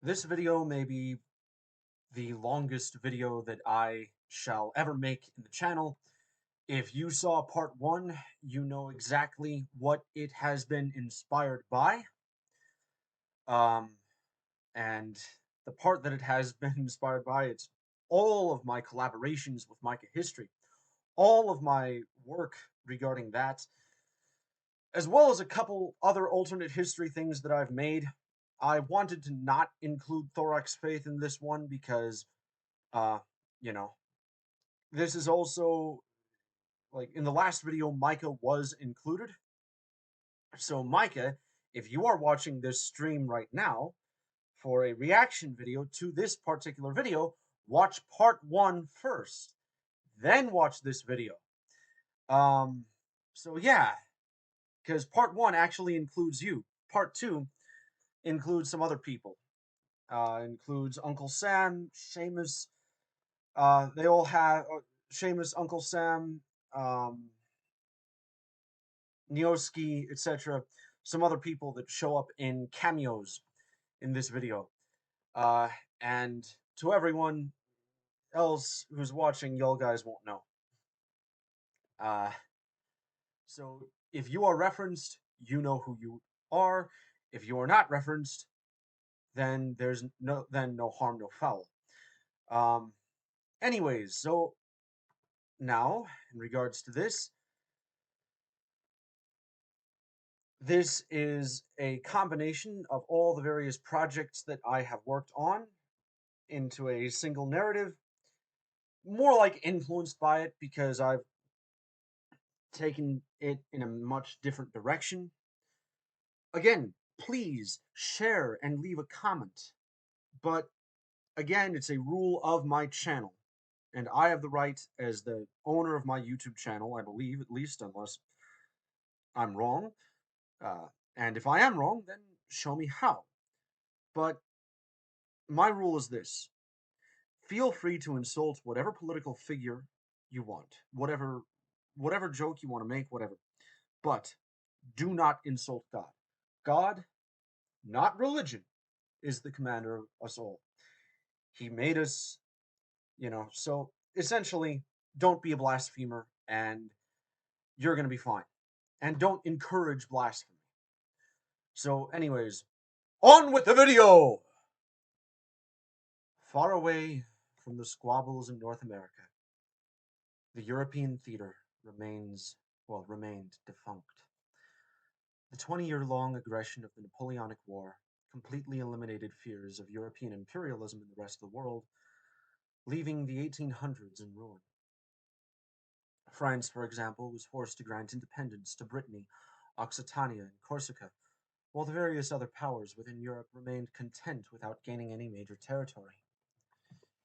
This video may be the longest video that I shall ever make in the channel. If you saw part 1, you know exactly what it has been inspired by. Um, and the part that it has been inspired by, it's all of my collaborations with Micah History, all of my work regarding that, as well as a couple other alternate history things that I've made. I wanted to not include Thorax Faith in this one because Uh, you know, this is also like in the last video, Micah was included. So, Micah, if you are watching this stream right now for a reaction video to this particular video, watch part 1 first, then watch this video. Um, so yeah, because part 1 actually includes you. Part 2 includes some other people. Includes Uncle Sam, Seamus. They all have Seamus, Uncle Sam, um, Nioski, etc. Some other people that show up in cameos in this video. Uh, and to everyone else who's watching, y'all guys won't know. Uh, so if you are referenced, you know who you are. If you are not referenced, then there's no harm, no foul. Um, anyways, so now in regards to this, this is a combination of all the various projects that I have worked on into a single narrative, more like influenced by it because I've taken it in a much different direction. Again, please share and leave a comment. But again, it's a rule of my channel. And I have the right, as the owner of my YouTube channel, I believe, at least, unless I'm wrong. And if I am wrong, then show me how. But my rule is this: feel free to insult whatever political figure you want, whatever joke you want to make, whatever. But do not insult God. God, not religion, is the commander of us all. He made us, so essentially, don't be a blasphemer and you're going to be fine. And don't encourage blasphemy. So, anyways, on with the video! Far away from the squabbles in North America, the European theater remained defunct. The 20-year-long aggression of the Napoleonic War completely eliminated fears of European imperialism in the rest of the world, leaving the 1800s in ruin. France, for example, was forced to grant independence to Brittany, Occitania, and Corsica, while the various other powers within Europe remained content without gaining any major territory.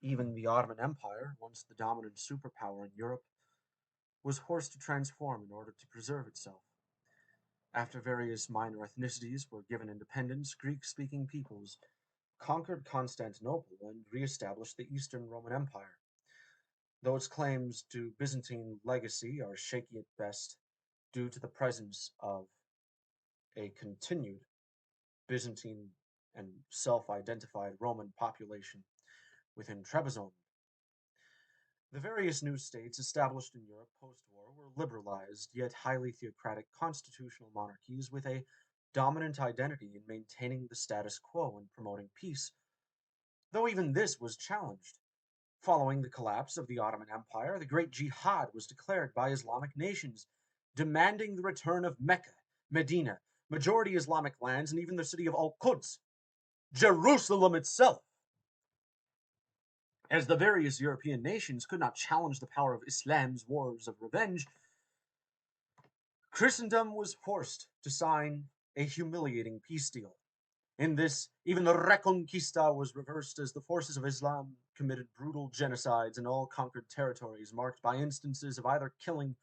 Even the Ottoman Empire, once the dominant superpower in Europe, was forced to transform in order to preserve itself. After various minor ethnicities were given independence, Greek-speaking peoples conquered Constantinople and re-established the Eastern Roman Empire. Though its claims to Byzantine legacy are shaky at best due to the presence of a continued Byzantine and self-identified Roman population within Trebizond. The various new states established in Europe post-war were liberalized, yet highly theocratic constitutional monarchies with a dominant identity in maintaining the status quo and promoting peace, though even this was challenged. Following the collapse of the Ottoman Empire, the Great Jihad was declared by Islamic nations, demanding the return of Mecca, Medina, majority Islamic lands, and even the city of Al-Quds, Jerusalem itself. As the various European nations could not challenge the power of Islam's wars of revenge, Christendom was forced to sign a humiliating peace deal. In this, even the Reconquista was reversed as the forces of Islam committed brutal genocides in all conquered territories, marked by instances of either killing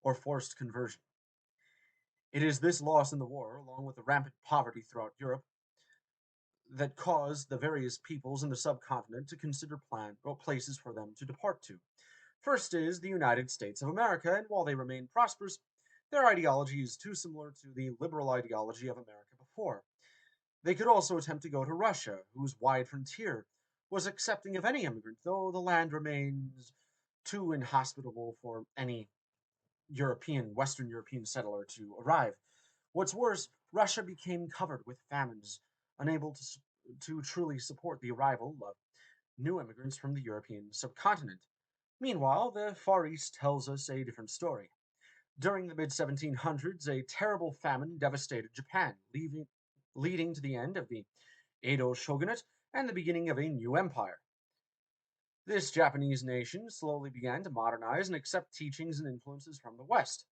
or forced conversion. It is this loss in the war, along with the rampant poverty throughout Europe, that caused the various peoples in the subcontinent to consider places for them to depart to. First is the United States of America, and while they remain prosperous, their ideology is too similar to the liberal ideology of America before. They could also attempt to go to Russia, whose wide frontier was accepting of any immigrant, though the land remains too inhospitable for any Western European settler to arrive. What's worse, Russia became covered with famines, unable to truly support the arrival of new immigrants from the European subcontinent. Meanwhile, the Far East tells us a different story. During the mid 1700s, a terrible famine devastated Japan, leading to the end of the Edo shogunate and the beginning of a new empire. This Japanese nation slowly began to modernize and accept teachings and influences from the West,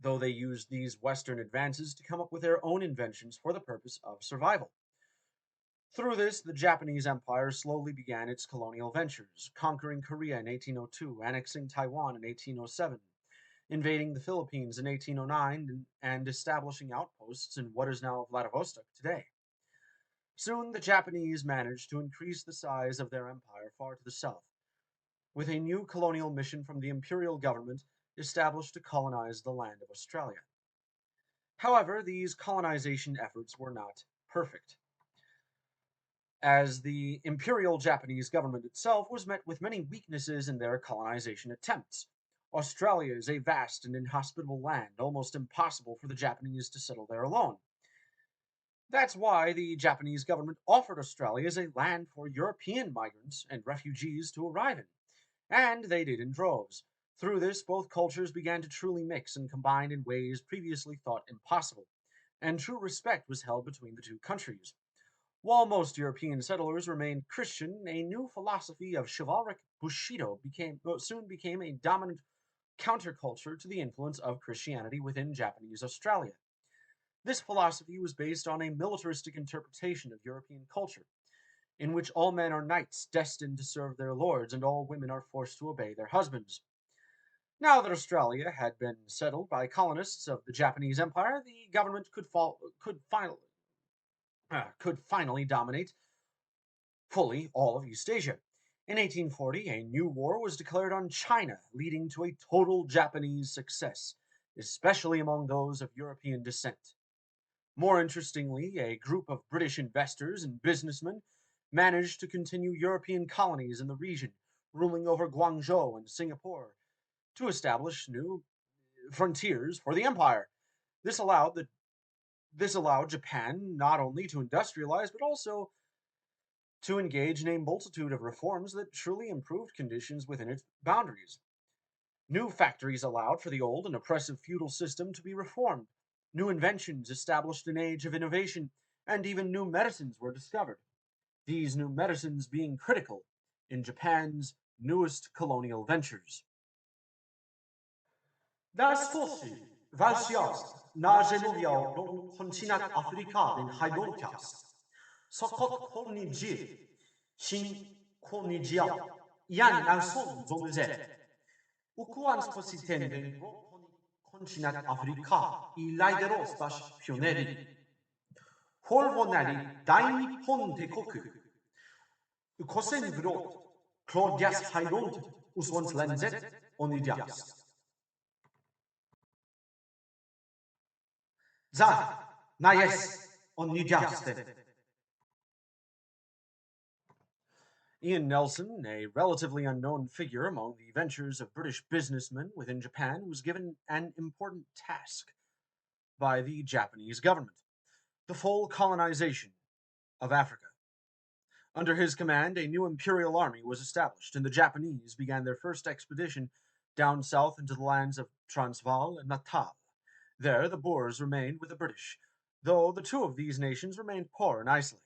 though they used these Western advances to come up with their own inventions for the purpose of survival. Through this, the Japanese Empire slowly began its colonial ventures, conquering Korea in 1802, annexing Taiwan in 1807, invading the Philippines in 1809, and establishing outposts in what is now Vladivostok today. Soon, the Japanese managed to increase the size of their empire far to the south, with a new colonial mission from the imperial government established to colonize the land of Australia. However, these colonization efforts were not perfect, as the imperial Japanese government itself was met with many weaknesses in their colonization attempts. Australia is a vast and inhospitable land, almost impossible for the Japanese to settle there alone. That's why the Japanese government offered Australia as a land for European migrants and refugees to arrive in, and they did in droves. Through this, both cultures began to truly mix and combine in ways previously thought impossible, and true respect was held between the two countries. While most European settlers remained Christian, a new philosophy of chivalric Bushido soon became a dominant counterculture to the influence of Christianity within Japanese Australia. This philosophy was based on a militaristic interpretation of European culture, in which all men are knights destined to serve their lords and all women are forced to obey their husbands. Now that Australia had been settled by colonists of the Japanese Empire, the government could finally dominate fully all of East Asia. In 1840, a new war was declared on China, leading to a total Japanese success, especially among those of European descent. More interestingly, a group of British investors and businessmen managed to continue European colonies in the region, ruling over Guangzhou and Singapore, to establish new frontiers for the empire. This allowed Japan not only to industrialize but also to engage in a multitude of reforms that truly improved conditions within its boundaries. New factories allowed for the old and oppressive feudal system to be reformed. New inventions established an age of innovation, and even new medicines were discovered. These new medicines being critical in Japan's newest colonial ventures. Dar scosi, valsiast, nageluvial non continat Africa in Hydontiast. Sokot kolniji, shin kolnijiao, yan nauson zonze. Ukuan spositende continat Africa, I laideros bash pioneri. Holvonari, daini ponte koku. Ukosen grot, Claudias Hydont, uswans lenzet, onidias. Za, nayes, onidiaste. Ian Nelson, a relatively unknown figure among the ventures of British businessmen within Japan, was given an important task by the Japanese government: the full colonization of Africa. Under his command, a new imperial army was established, and the Japanese began their first expedition down south into the lands of Transvaal and Natal. There, the Boers remained with the British, though the two of these nations remained poor and isolated.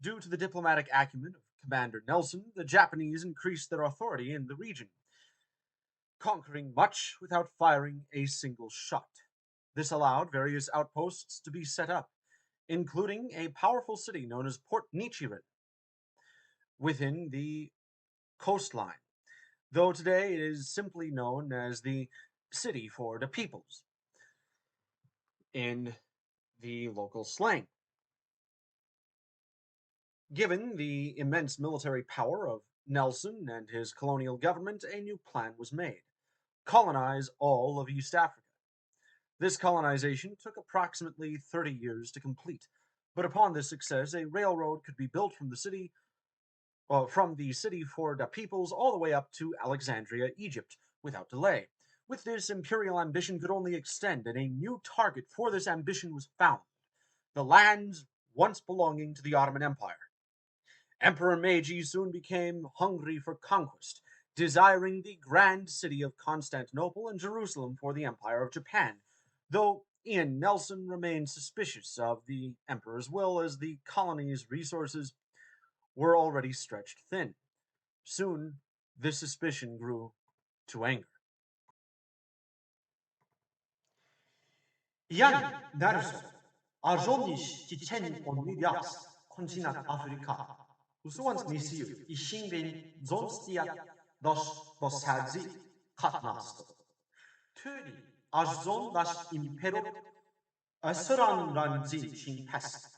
Due to the diplomatic acumen of Commander Nelson, the Japanese increased their authority in the region, conquering much without firing a single shot. This allowed various outposts to be set up, including a powerful city known as Port Nichiren within the coastline, though today it is simply known as the City for the Peoples in the local slang. Given the immense military power of Nelson and his colonial government, a new plan was made: colonize all of East Africa. This colonization took approximately 30 years to complete, But upon this success, a railroad could be built from the city for the peoples all the way up to Alexandria, Egypt, without delay. With this, imperial ambition could only extend, and a new target for this ambition was found: the lands once belonging to the Ottoman Empire. Emperor Meiji soon became hungry for conquest, desiring the grand city of Constantinople and Jerusalem for the Empire of Japan, though Ian Nelson remained suspicious of the emperor's will, as the colony's resources were already stretched thin. Soon, this suspicion grew to anger. Ian Nelson, arżonisz Tcicen on Midias, kontinent Afrika. Usuvans misiu, işin zonstiat dos hadzi katnastı. Töri, arzon das imperot, asıran ranzi şin pest.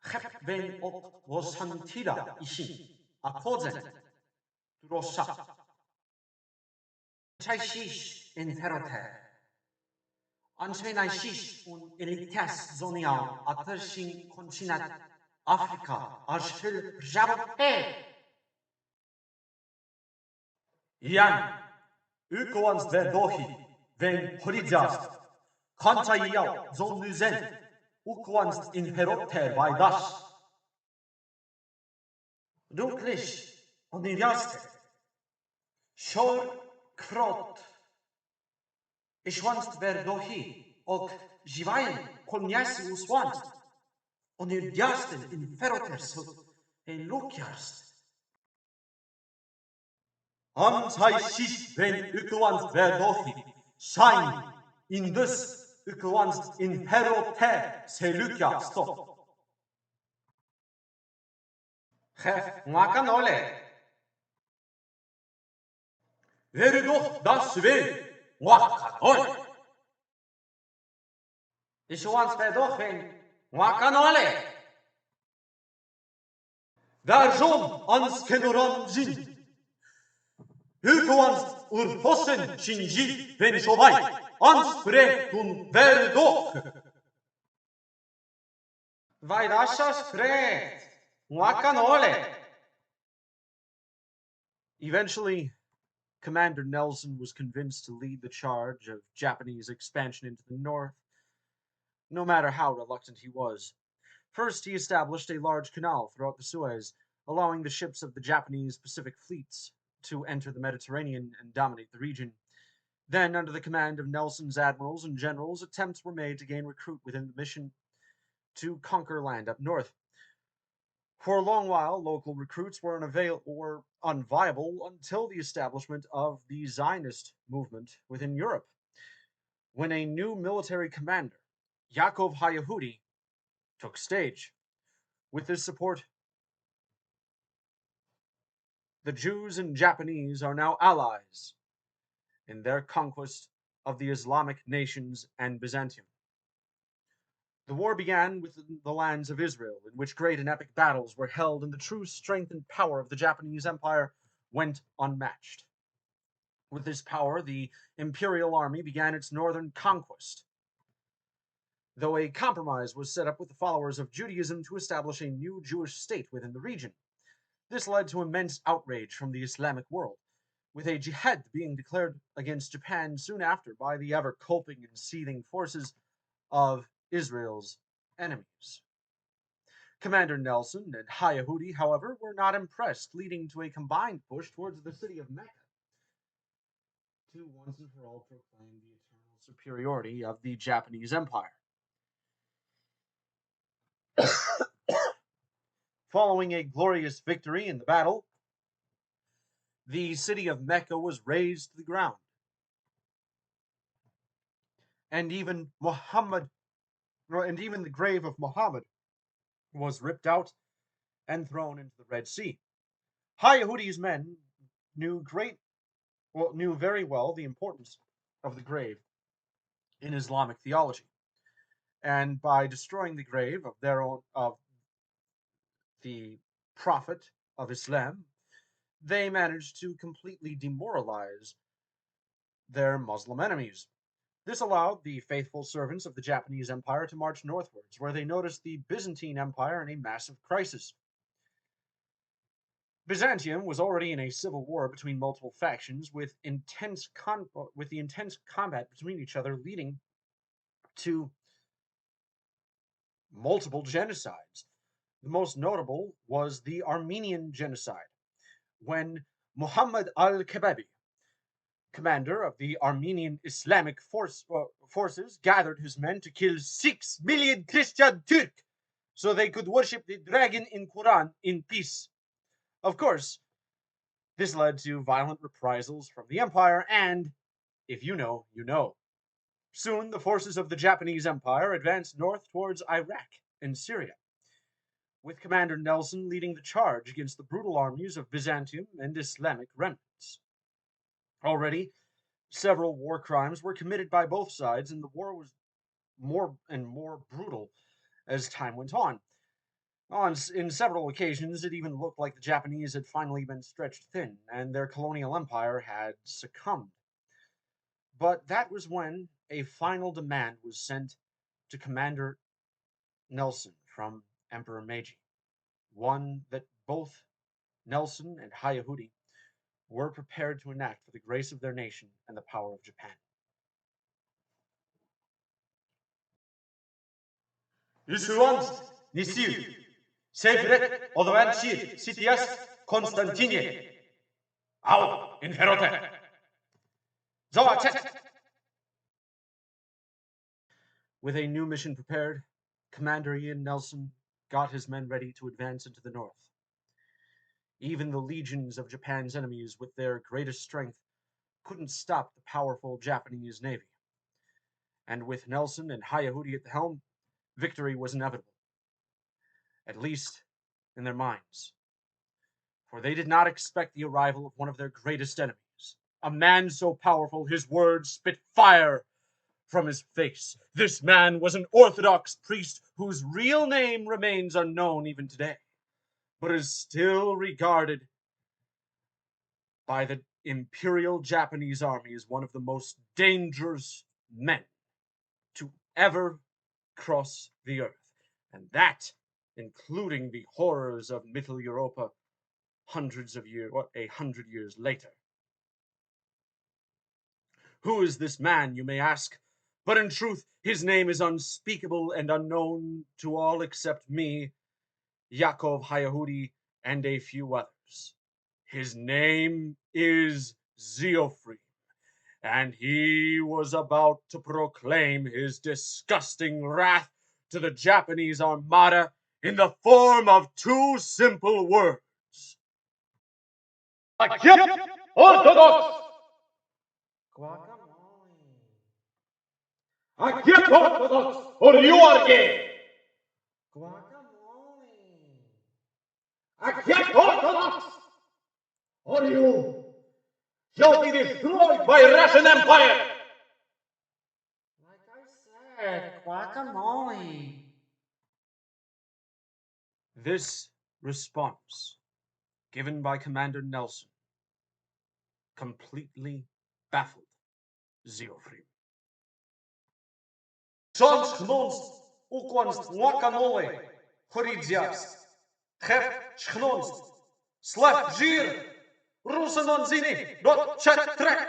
Hep ok vosantira işin, akozen, drosa. Çayşiş imperote. Ançvenayşiş un elites zonial atırşin kontinent Afrika aşfil jabote. Ian, ukoans verdohi, ven horidzast, kantayyav zon nüzen, ukoans imperoter vaydaş. Dukliş, oniryaste, şor krot, işwanst verdohi, ok jivayen kolnyasi uswanst, oniryasten imperoter so, lukyarst. Antayshish ben ukoans verdohi, shine, indus ukoans imperoter selukyasto. Hef makanole. Veridoch das wen, makanole. Ishwans verdoch wen, makanole. Verjon ans kenoran jin. Ukoans urfosen shinji ven shovai, ans pre kun verdoch. Vaidashas fret, makanole. Eventually, Commander Nelson was convinced to lead the charge of Japanese expansion into the north, no matter how reluctant he was. First, he established a large canal throughout the Suez, allowing the ships of the Japanese Pacific fleets to enter the Mediterranean and dominate the region. Then, under the command of Nelson's admirals and generals, attempts were made to gain recruit within the mission to conquer land up north. For a long while, local recruits were unviable until the establishment of the Zionist movement within Europe, when a new military commander, Yaakov Hayehudi, took stage. With this support, the Jews and Japanese are now allies in their conquest of the Islamic nations and Byzantium. The war began with the lands of Israel, in which great and epic battles were held, and the true strength and power of the Japanese Empire went unmatched. With this power, the imperial army began its northern conquest, though a compromise was set up with the followers of Judaism to establish a new Jewish state within the region. This led to immense outrage from the Islamic world, with a jihad being declared against Japan soon after by the ever-coping and seething forces of Israel's enemies. Commander Nelson and Hayehudi, however, were not impressed, leading to a combined push towards the city of Mecca to once and for all proclaim the eternal superiority of the Japanese Empire. Following a glorious victory in the battle, the city of Mecca was razed to the ground, and even the grave of Muhammad was ripped out and thrown into the Red Sea. Hayehudi's men knew very well the importance of the grave in Islamic theology, and by destroying the grave of the Prophet of Islam, they managed to completely demoralize their Muslim enemies. This allowed the faithful servants of the Japanese Empire to march northwards, where they noticed the Byzantine Empire in a massive crisis. Byzantium was already in a civil war between multiple factions, with the intense combat between each other leading to multiple genocides. The most notable was the Armenian genocide, when Muhammad al-Kababi, commander of the Armenian Islamic forces, gathered his men to kill 6 million Christian Turk so they could worship the dragon in Quran in peace. Of course, this led to violent reprisals from the empire, and if you know, you know. Soon, the forces of the Japanese Empire advanced north towards Iraq and Syria, with Commander Nelson leading the charge against the brutal armies of Byzantium and Islamic remnants. Already, several war crimes were committed by both sides, and the war was more and more brutal as time went on. In several occasions, it even looked like the Japanese had finally been stretched thin, and their colonial empire had succumbed. But that was when a final demand was sent to Commander Nelson from Emperor Meiji, one that both Nelson and Hayahudi were prepared to enact for the grace of their nation and the power of Japan. Isuans, Nisil, Sevret, Odvanchir, Sitias, Konstantine. Au, Inferote. Zoacet. With a new mission prepared, Commander Ian Nelson got his men ready to advance into the north. Even the legions of Japan's enemies, with their greatest strength, couldn't stop the powerful Japanese navy. And with Nelson and Hayahudi at the helm, victory was inevitable, at least in their minds. For they did not expect the arrival of one of their greatest enemies, a man so powerful his words spit fire from his face. This man was an Orthodox priest whose real name remains unknown even today, but is still regarded by the Imperial Japanese Army as one of the most dangerous men to ever cross the earth. And that, including the horrors of Mittel Europa hundreds of years, or 100 years later. Who is this man, you may ask? But in truth, his name is unspeakable and unknown to all except me, Yaakov Hayahudi, and a few others. His name is Zeofrim, and he was about to proclaim his disgusting wrath to the Japanese armada in the form of two simple words. Akip, Orthodox. Guacamole. Akip, Orthodox, or you are gay. Guacamole. Akip, Orthodox, or you shall be destroyed by Russian Empire. Like I said, guacamole. This response, given by Commander Nelson, completely baffled Zeofrim. Sons Knons, Ukwans, Wakanole, Horidzias, Hef Schnons, Slav Jir, Rusanonzini, Not Chat Trek.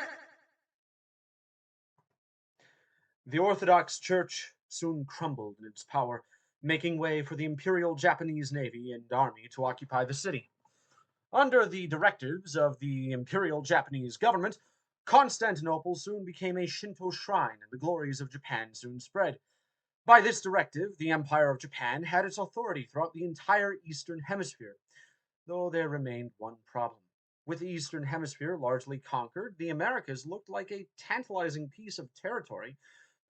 The Orthodox Church soon crumbled in its power, making way for the Imperial Japanese Navy and Army to occupy the city. Under the directives of the Imperial Japanese government, Constantinople soon became a Shinto shrine, and the glories of Japan soon spread. By this directive, the Empire of Japan had its authority throughout the entire Eastern Hemisphere, though there remained one problem. With the Eastern Hemisphere largely conquered, the Americas looked like a tantalizing piece of territory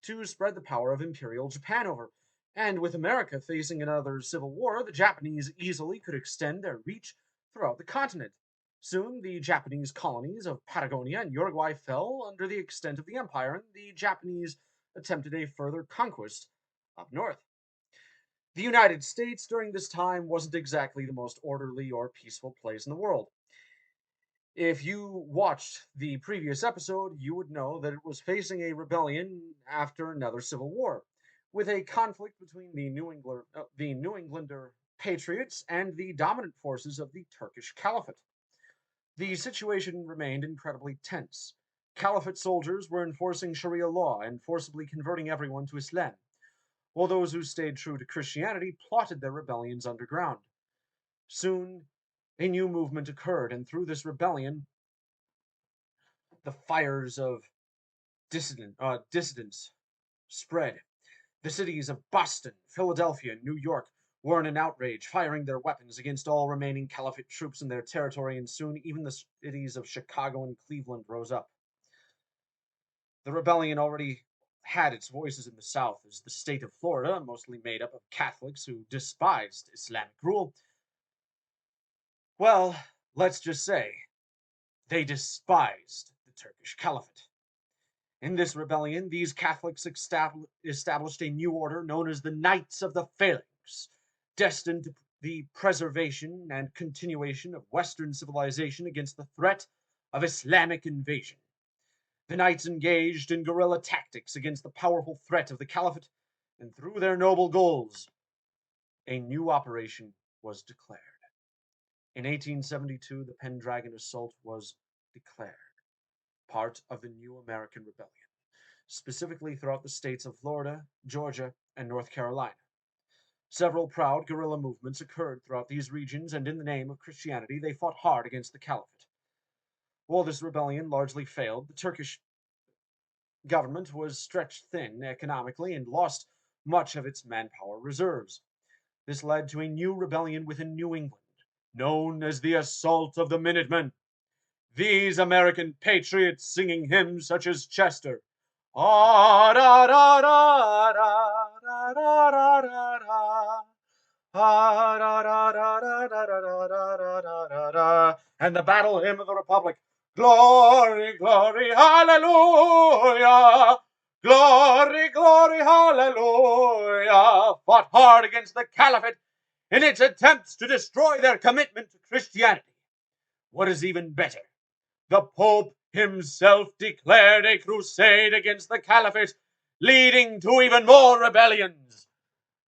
to spread the power of Imperial Japan over. And with America facing another civil war, the Japanese easily could extend their reach throughout the continent. Soon, the Japanese colonies of Patagonia and Uruguay fell under the extent of the empire, and the Japanese attempted a further conquest up north. The United States during this time wasn't exactly the most orderly or peaceful place in the world. If you watched the previous episode, you would know that it was facing a rebellion after another civil war, with a conflict between the New Englander patriots and the dominant forces of the Turkish Caliphate. The situation remained incredibly tense. Caliphate soldiers were enforcing Sharia law and forcibly converting everyone to Islam, while those who stayed true to Christianity plotted their rebellions underground. Soon, a new movement occurred, and through this rebellion, the fires of dissidents spread. The cities of Boston, Philadelphia, and New York were in an outrage, firing their weapons against all remaining Caliphate troops in their territory, and soon even the cities of Chicago and Cleveland rose up. The rebellion already had its voices in the South, as the state of Florida, mostly made up of Catholics who despised Islamic rule, well, let's just say, they despised the Turkish Caliphate. In this rebellion, these Catholics established a new order known as the Knights of the Phalanx, destined to the preservation and continuation of Western civilization against the threat of Islamic invasion. The knights engaged in guerrilla tactics against the powerful threat of the Caliphate, and through their noble goals, a new operation was declared. In 1872, the Pendragon Assault was declared part of the new American Rebellion, specifically throughout the states of Florida, Georgia, and North Carolina. Several proud guerrilla movements occurred throughout these regions, and in the name of Christianity, they fought hard against the Caliphate. While this rebellion largely failed, the Turkish government was stretched thin economically and lost much of its manpower reserves. This led to a new rebellion within New England, known as the Assault of the Minutemen. These American patriots singing hymns such as Chester, ah, da, da, da, da, da, da, da, da, ah, da, da, da, da, da, da, da, da, da, da, da, and the battle hymn of the Republic, glory, glory, hallelujah, glory, glory, hallelujah, fought hard against the Caliphate in its attempts to destroy their commitment to Christianity. What is even better, the Pope himself declared a crusade against the Caliphate, leading to even more rebellions.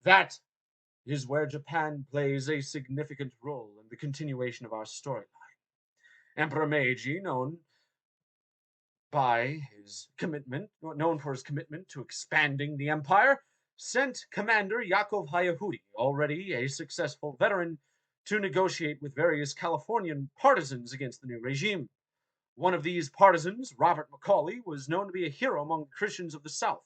That is where Japan plays a significant role in the continuation of our storyline. Emperor Meiji, known for his commitment to expanding the empire, sent Commander Yakov Hayahudi, already a successful veteran, to negotiate with various Californian partisans against the new regime. One of these partisans, Robert Macaulay, was known to be a hero among Christians of the South,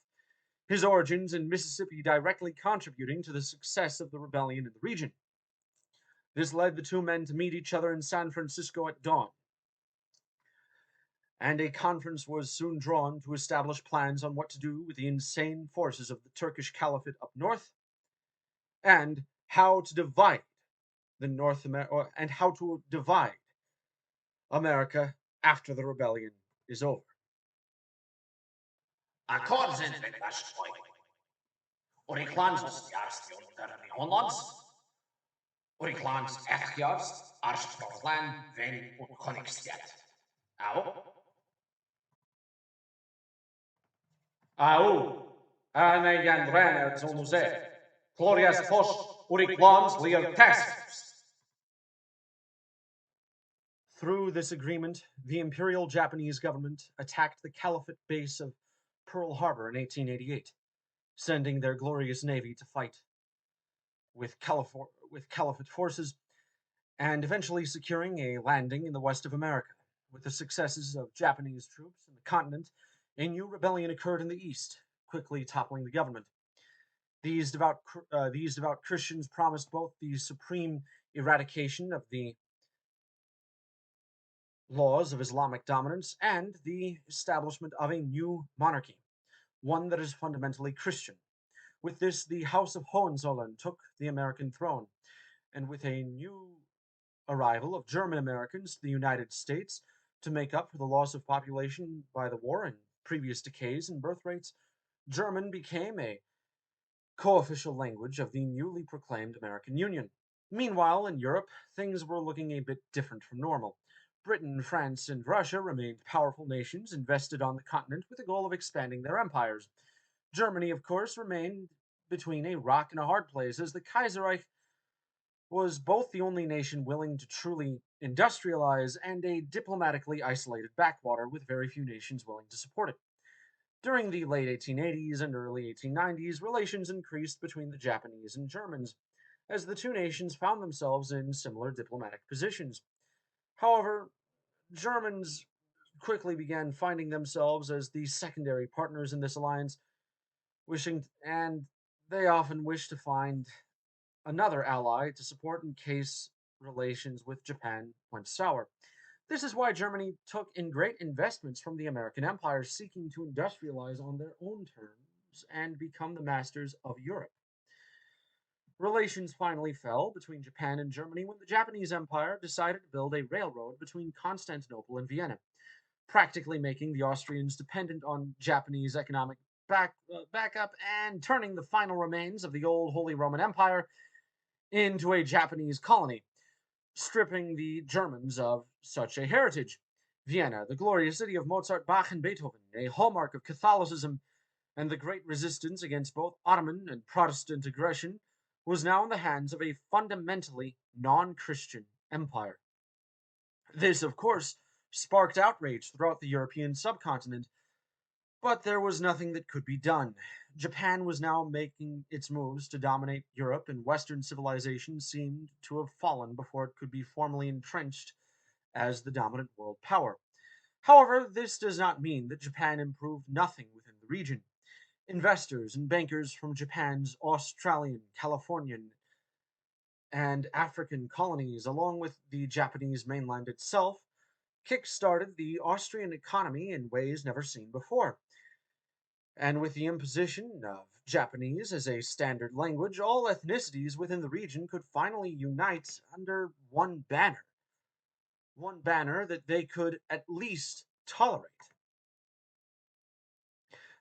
his origins in Mississippi directly contributing to the success of the rebellion in the region. This led the two men to meet each other in San Francisco at dawn, and a conference was soon drawn to establish plans on what to do with the insane forces of the Turkish Caliphate up north, and how to divide America after the rebellion is over. Akkords entweder Spreu. Or ik lands ons juist onder Hollands. Or ik lands echt juist als Scotland wen ongeconnecteerd. Au? Au, ane gan rana zonze, glorias posh, uriklans lier tassels. Through this agreement, the Imperial Japanese government attacked the Caliphate base of Pearl Harbor in 1888, sending their glorious navy to fight with Caliphate forces and eventually securing a landing in the west of America. With the successes of Japanese troops in the continent, a new rebellion occurred in the east, quickly toppling the government. These devout Christians promised both the supreme eradication of the laws of Islamic dominance and the establishment of a new monarchy, one that is fundamentally Christian. With this, the House of Hohenzollern took the American throne, and with a new arrival of German Americans to the United States to make up for the loss of population by the war and previous decays in birth rates, German became a co-official language of the newly proclaimed American Union. Meanwhile, in Europe, things were looking a bit different from normal. Britain, France, and Russia remained powerful nations invested on the continent with the goal of expanding their empires. Germany, of course, remained between a rock and a hard place, as the Kaiserreich was both the only nation willing to truly industrialize and a diplomatically isolated backwater with very few nations willing to support it. During the late 1880s and early 1890s, relations increased between the Japanese and Germans, as the two nations found themselves in similar diplomatic positions. However, Germans quickly began finding themselves as the secondary partners in this alliance, and they often wished to find another ally to support in case relations with Japan went sour. This is why Germany took in great investments from the American Empire, seeking to industrialize on their own terms and become the masters of Europe. Relations finally fell between Japan and Germany when the Japanese Empire decided to build a railroad between Constantinople and Vienna, practically making the Austrians dependent on Japanese economic backup and turning the final remains of the old Holy Roman Empire into a Japanese colony, stripping the Germans of such a heritage. Vienna, the glorious city of Mozart, Bach, and Beethoven, a hallmark of Catholicism and the great resistance against both Ottoman and Protestant aggression, was now in the hands of a fundamentally non Christian empire. This, of course, sparked outrage throughout the European subcontinent, but there was nothing that could be done. Japan was now making its moves to dominate Europe, and Western civilization seemed to have fallen before it could be formally entrenched as the dominant world power. However, this does not mean that Japan improved nothing within the region. Investors and bankers from Japan's Australian, Californian, and African colonies, along with the Japanese mainland itself, kick-started the Austrian economy in ways never seen before. And with the imposition of Japanese as a standard language, all ethnicities within the region could finally unite under one banner that they could at least tolerate.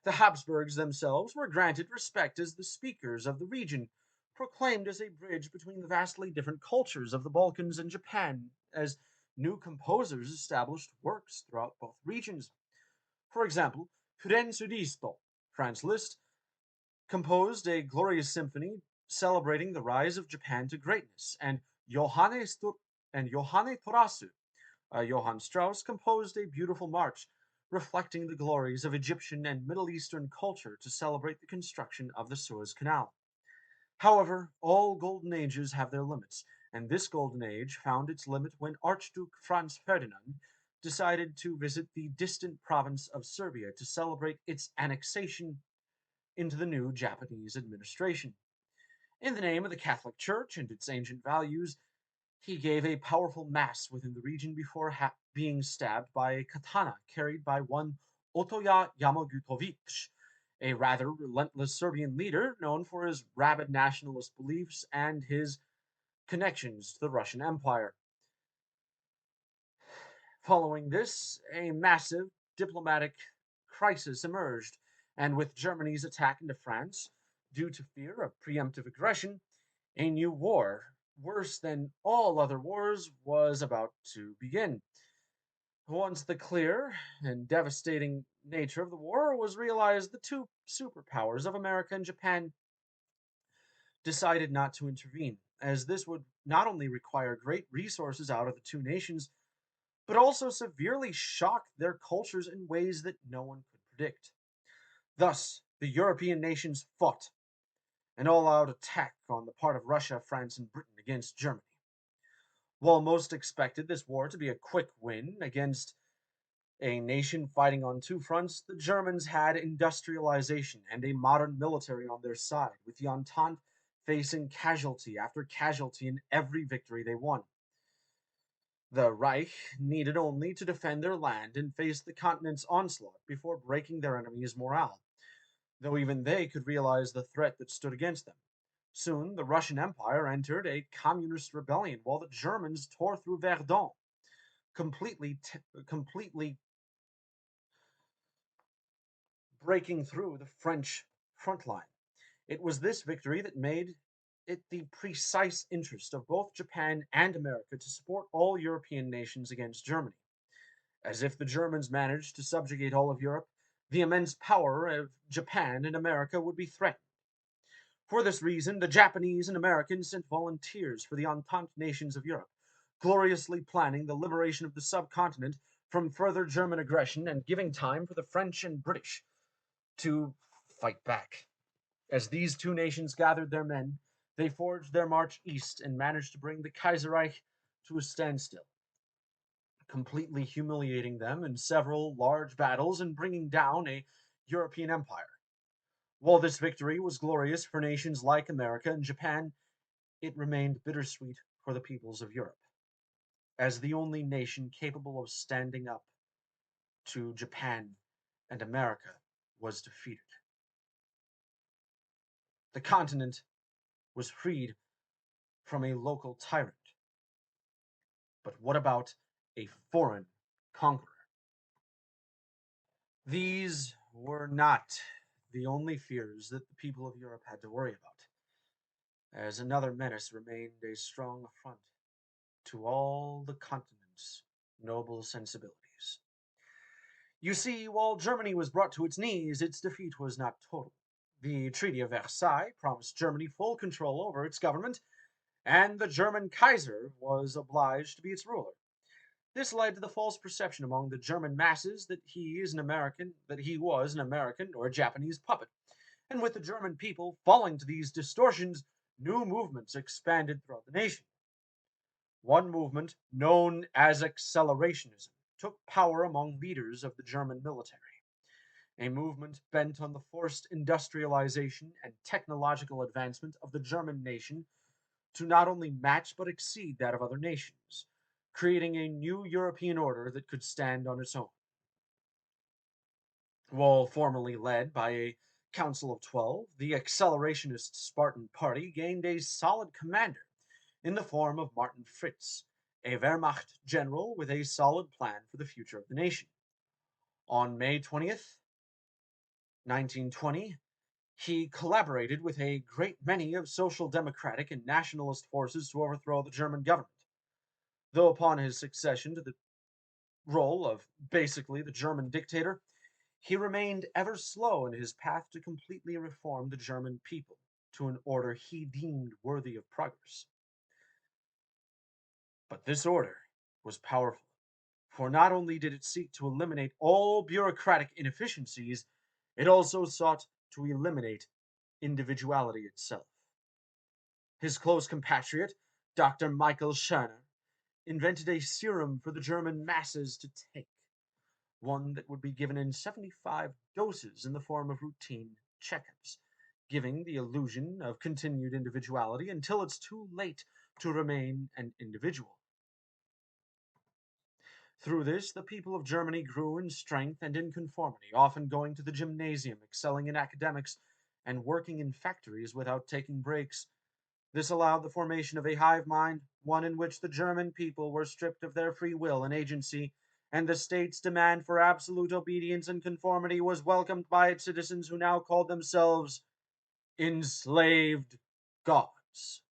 The Habsburgs themselves were granted respect as the speakers of the region, proclaimed as a bridge between the vastly different cultures of the Balkans and Japan, as new composers established works throughout both regions. For example, Firenze Risto, Franz Liszt, composed a glorious symphony celebrating the rise of Japan to greatness, and Johanne Torasu, Johann Strauss, composed a beautiful march reflecting the glories of Egyptian and Middle Eastern culture to celebrate the construction of the Suez Canal. However, all golden ages have their limits, and this golden age found its limit when Archduke Franz Ferdinand decided to visit the distant province of Serbia to celebrate its annexation into the new Japanese administration. In the name of the Catholic Church and its ancient values, he gave a powerful mass within the region before being stabbed by a katana carried by one Otoya Yamagutovich, a rather relentless Serbian leader known for his rabid nationalist beliefs and his connections to the Russian Empire. Following this, a massive diplomatic crisis emerged, and with Germany's attack into France, due to fear of preemptive aggression, a new war, worse than all other wars, was about to begin. Once the clear and devastating nature of the war was realized, the two superpowers of America and Japan decided not to intervene, as this would not only require great resources out of the two nations, but also severely shock their cultures in ways that no one could predict. Thus, the European nations fought an all out attack on the part of Russia, France, and Britain against Germany. While most expected this war to be a quick win against a nation fighting on two fronts, the Germans had industrialization and a modern military on their side, with the Entente facing casualty after casualty in every victory they won. The Reich needed only to defend their land and face the continent's onslaught before breaking their enemies' morale, though even they could realize the threat that stood against them. Soon, the Russian Empire entered a communist rebellion while the Germans tore through Verdun, completely breaking through the French front line. It was this victory that made it the precise interest of both Japan and America to support all European nations against Germany, as if the Germans managed to subjugate all of Europe, the immense power of Japan and America would be threatened. For this reason, the Japanese and Americans sent volunteers for the Entente nations of Europe, gloriously planning the liberation of the subcontinent from further German aggression and giving time for the French and British to fight back. As these two nations gathered their men, they forged their march east and managed to bring the Kaiserreich to a standstill, completely humiliating them in several large battles and bringing down a European empire. While this victory was glorious for nations like America and Japan, it remained bittersweet for the peoples of Europe, as the only nation capable of standing up to Japan and America was defeated. The continent was freed from a local tyrant. But what about a foreign conqueror? These were not the only fears that the people of Europe had to worry about, as another menace remained a strong affront to all the continent's noble sensibilities. You see, while Germany was brought to its knees, its defeat was not total. The Treaty of Versailles promised Germany full control over its government, and the German Kaiser was obliged to be its ruler. This led to the false perception among the German masses that he was an American or a Japanese puppet. And with the German people falling to these distortions, new movements expanded throughout the nation. One movement, known as accelerationism, took power among leaders of the German military, a movement bent on the forced industrialization and technological advancement of the German nation to not only match but exceed that of other nations, creating a new European order that could stand on its own. While formerly led by a Council of 12, the accelerationist Spartan Party gained a solid commander in the form of Martin Fritz, a Wehrmacht general with a solid plan for the future of the nation. On May 20th, 1920, he collaborated with a great many of social democratic and nationalist forces to overthrow the German government. Though upon his succession to the role of basically the German dictator, he remained ever slow in his path to completely reform the German people to an order he deemed worthy of progress. But this order was powerful, for not only did it seek to eliminate all bureaucratic inefficiencies, it also sought to eliminate individuality itself. His close compatriot, Dr. Michael Scherner, invented a serum for the German masses to take, one that would be given in 75 doses in the form of routine checkups, giving the illusion of continued individuality until it's too late to remain an individual. Through this, the people of Germany grew in strength and in conformity, often going to the gymnasium, excelling in academics, and working in factories without taking breaks. This allowed the formation of a hive mind, one in which the German people were stripped of their free will and agency, and the state's demand for absolute obedience and conformity was welcomed by its citizens who now called themselves enslaved gods.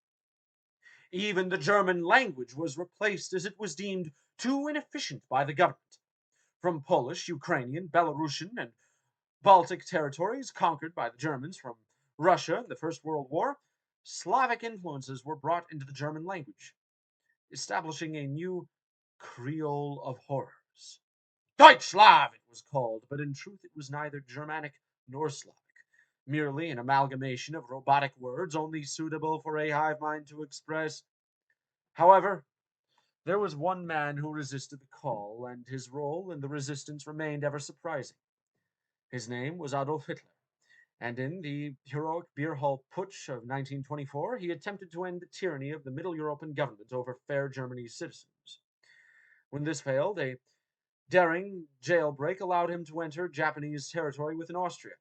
Even the German language was replaced as it was deemed too inefficient by the government. From Polish, Ukrainian, Belarusian, and Baltic territories conquered by the Germans from Russia in the First World War, Slavic influences were brought into the German language, establishing a new Creole of horrors. Deutschslav it was called, but in truth it was neither Germanic nor Slavic, merely an amalgamation of robotic words only suitable for a hive mind to express. However, there was one man who resisted the call, and his role in the resistance remained ever surprising. His name was Adolf Hitler, and in the heroic beer hall putsch of 1924, he attempted to end the tyranny of the Middle European government over fair Germany's citizens. When this failed, a daring jailbreak allowed him to enter Japanese territory within Austria.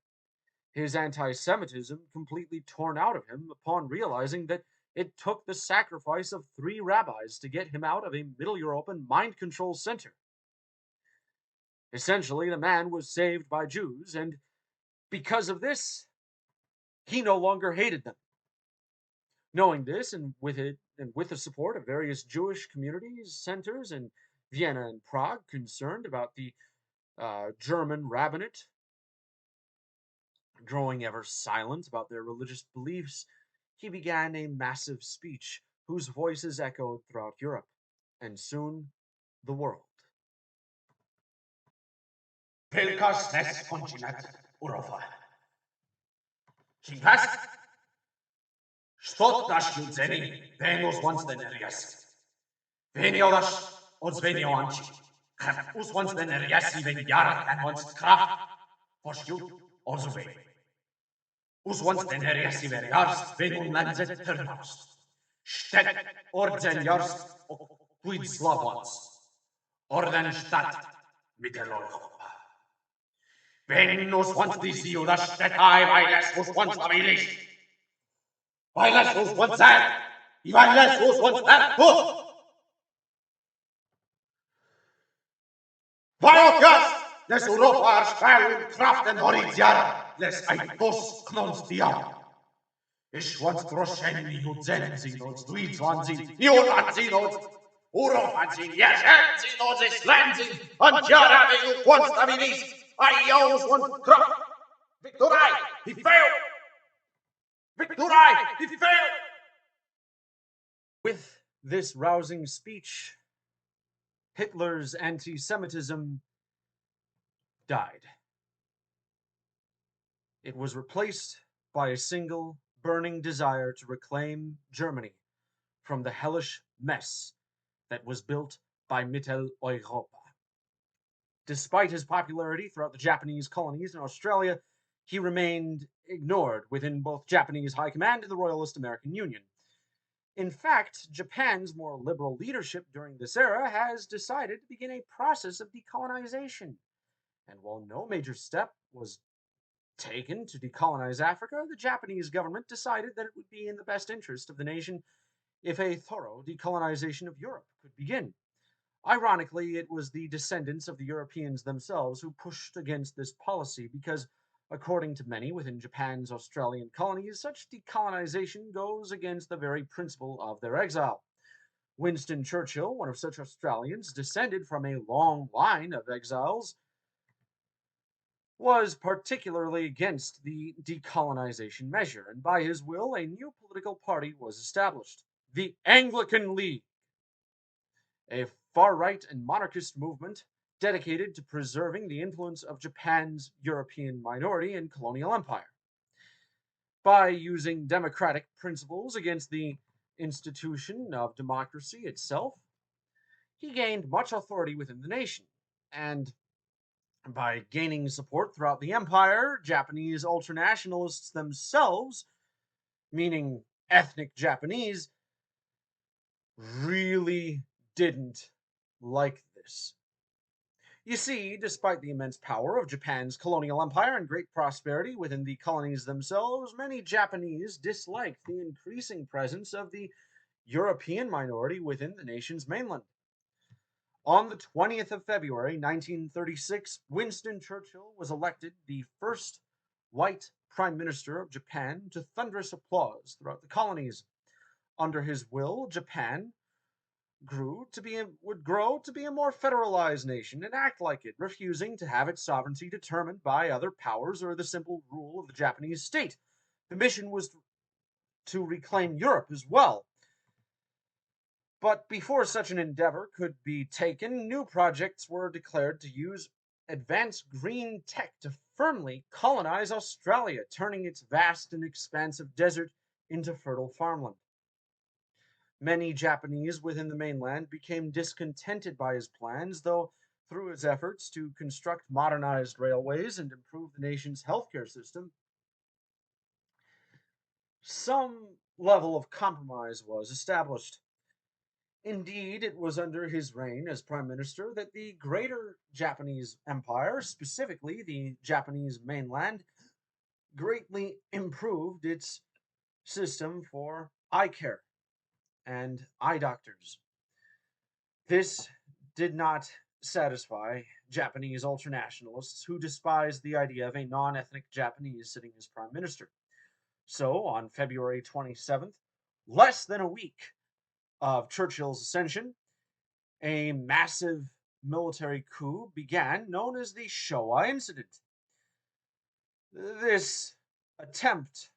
His anti Semitism completely torn out of him upon realizing that it took the sacrifice of 3 rabbis to get him out of a Middle European mind control center. Essentially, the man was saved by Jews, and because of this, he no longer hated them. Knowing this, and with the support of various Jewish communities centers in Vienna and Prague, concerned about the German rabbinate growing ever silent about their religious beliefs, he began a massive speech whose voices echoed throughout Europe, and soon the world. Wielkaż nes kontinent Europa. Činkas, što naš judzeni venus once den erias. Veniodaš od venioanči. Kraft us once den eriasi ven jarat and once kraft. Forsjut ozuve. Us once den eriasi ven jarst venun lanzet turnast. Stet orden jarst quid slavons. Orden stat Mitteleuropa. Venus once dis iudas stetai vailes us once abilis. Vailes us once that. Vailes us once that. Vaiocas les Europa arspelum kraften horiziara. Les aitos knons diam. Ich once drosceni udzenzinods, duidzwanzin, iudanzinods, urofanzin, jesenzinods, islenzin, antiara venu once abilis. Aios once kraft. Victorai, he failed! Victorai, he failed! With this rousing speech, Hitler's anti Semitism died. It was replaced by a single burning desire to reclaim Germany from the hellish mess that was built by Mitteleuropa. Despite his popularity throughout the Japanese colonies in Australia, he remained ignored within both Japanese high command and the Royalist American Union. In fact, Japan's more liberal leadership during this era has decided to begin a process of decolonization. And while no major step was taken to decolonize Africa, the Japanese government decided that it would be in the best interest of the nation if a thorough decolonization of Europe could begin. Ironically, it was the descendants of the Europeans themselves who pushed against this policy because, according to many within Japan's Australian colonies, such decolonization goes against the very principle of their exile. Winston Churchill, one of such Australians, descended from a long line of exiles, was particularly against the decolonization measure, and by his will, a new political party was established, the Anglican League, a far-right and monarchist movement dedicated to preserving the influence of Japan's European minority and colonial empire. By using democratic principles against the institution of democracy itself, he gained much authority within the nation, and by gaining support throughout the empire, Japanese ultranationalists themselves, meaning ethnic Japanese, really didn't like this. You see, despite the immense power of Japan's colonial empire and great prosperity within the colonies themselves, many Japanese disliked the increasing presence of the European minority within the nation's mainland. On the 20th of February, 1936, Winston Churchill was elected the first white Prime Minister of Japan to thunderous applause throughout the colonies. Under his will, Japan would grow to be a more federalized nation and act like it, refusing to have its sovereignty determined by other powers or the simple rule of the Japanese state. The mission was to reclaim Europe as well. But before such an endeavor could be taken, new projects were declared to use advanced green tech to firmly colonize Australia, turning its vast and expansive desert into fertile farmland. Many Japanese within the mainland became discontented by his plans, though through his efforts to construct modernized railways and improve the nation's healthcare system, some level of compromise was established. Indeed, it was under his reign as prime minister that the greater Japanese empire, specifically the Japanese mainland, greatly improved its system for eye care and eye doctors. This did not satisfy Japanese ultranationalists who despised the idea of a non ethnic Japanese sitting as prime minister. So, on February 27th, less than a week of Churchill's ascension, a massive military coup began known as the Showa Incident. This attempt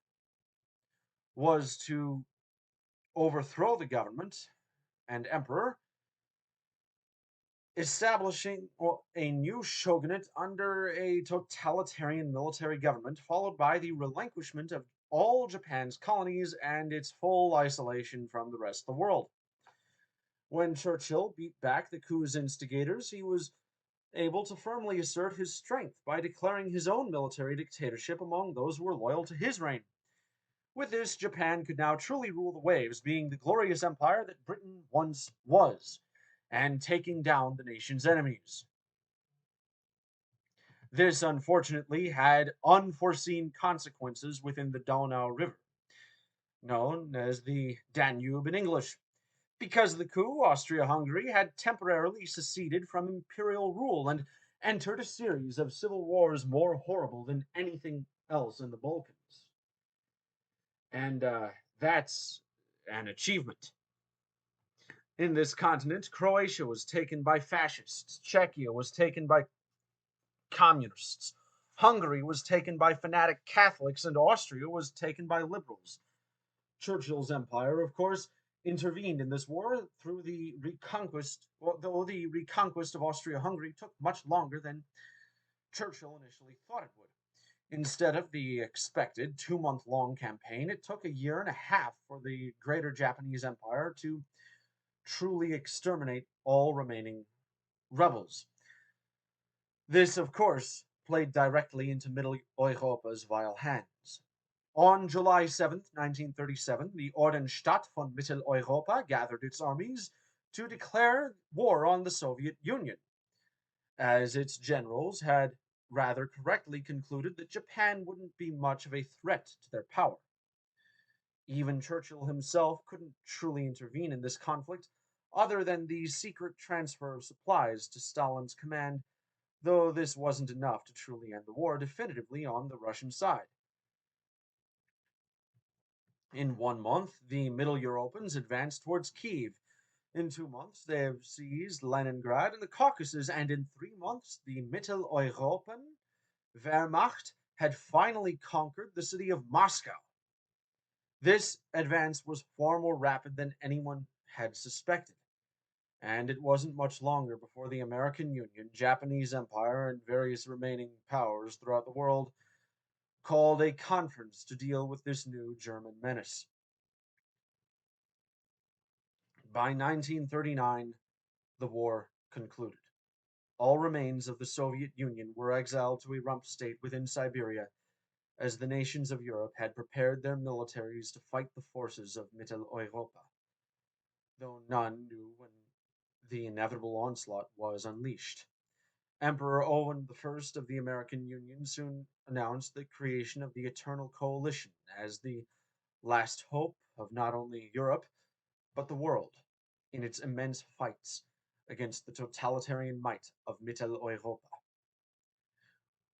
was to overthrow the government and emperor, establishing a new shogunate under a totalitarian military government, followed by the relinquishment of all Japan's colonies and its full isolation from the rest of the world. When Churchill beat back the coup's instigators, he was able to firmly assert his strength by declaring his own military dictatorship among those who were loyal to his reign. With this, Japan could now truly rule the waves, being the glorious empire that Britain once was, and taking down the nation's enemies. This, unfortunately, had unforeseen consequences within the Donau River, known as the Danube in English. Because of the coup, Austria Hungary had temporarily seceded from imperial rule and entered a series of civil wars more horrible than anything else in the Balkans. And that's an achievement. In this continent, Croatia was taken by fascists, Czechia was taken by communists, Hungary was taken by fanatic Catholics, and Austria was taken by liberals. Churchill's empire, of course, intervened in this war through the reconquest, though the reconquest of Austria Hungary took much longer than Churchill initially thought it would. Instead of the expected 2 month long campaign, it took a year and a half for the greater Japanese empire to truly exterminate all remaining rebels. This, of course, played directly into Middle Europa's vile hands. On July 7th, 1937, the Ordensstadt von Mitteleuropa gathered its armies to declare war on the Soviet Union, as its generals had rather correctly concluded that Japan wouldn't be much of a threat to their power. Even Churchill himself couldn't truly intervene in this conflict, other than the secret transfer of supplies to Stalin's command, though this wasn't enough to truly end the war definitively on the Russian side. In 1 month, the Middle Europans advanced towards Kiev. In 2 months, they have seized Leningrad and the Caucasus, and in 3 months, the Mitteleuropan Wehrmacht had finally conquered the city of Moscow. This advance was far more rapid than anyone had suspected, and it wasn't much longer before the American Union, Japanese Empire, and various remaining powers throughout the world called a conference to deal with this new German menace. By 1939, the war concluded. All remains of the Soviet Union were exiled to a rump state within Siberia, as the nations of Europe had prepared their militaries to fight the forces of Mitteleuropa, though none knew when the inevitable onslaught was unleashed. Emperor Owen I of the American Union soon announced the creation of the Eternal Coalition as the last hope of not only Europe, but the world, in its immense fights against the totalitarian might of Mitteleuropa.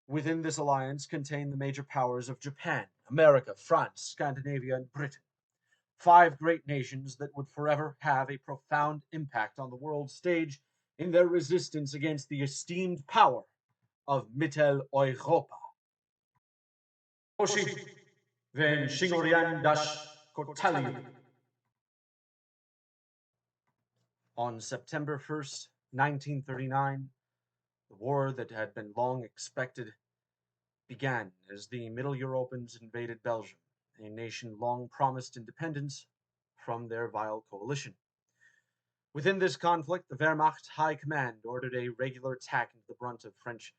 Within this alliance contained the major powers of Japan, America, France, Scandinavia, and Britain, five great nations that would forever have a profound impact on the world stage in their resistance against the esteemed power of Mitteleuropa. Hoshi, ven Shingorian dash Kotaliu. On September 1st, 1939, the war that had been long expected began as the Middle Europans invaded Belgium, a nation long promised independence from their vile coalition. Within this conflict, the Wehrmacht High Command ordered a regular attack into the brunt of French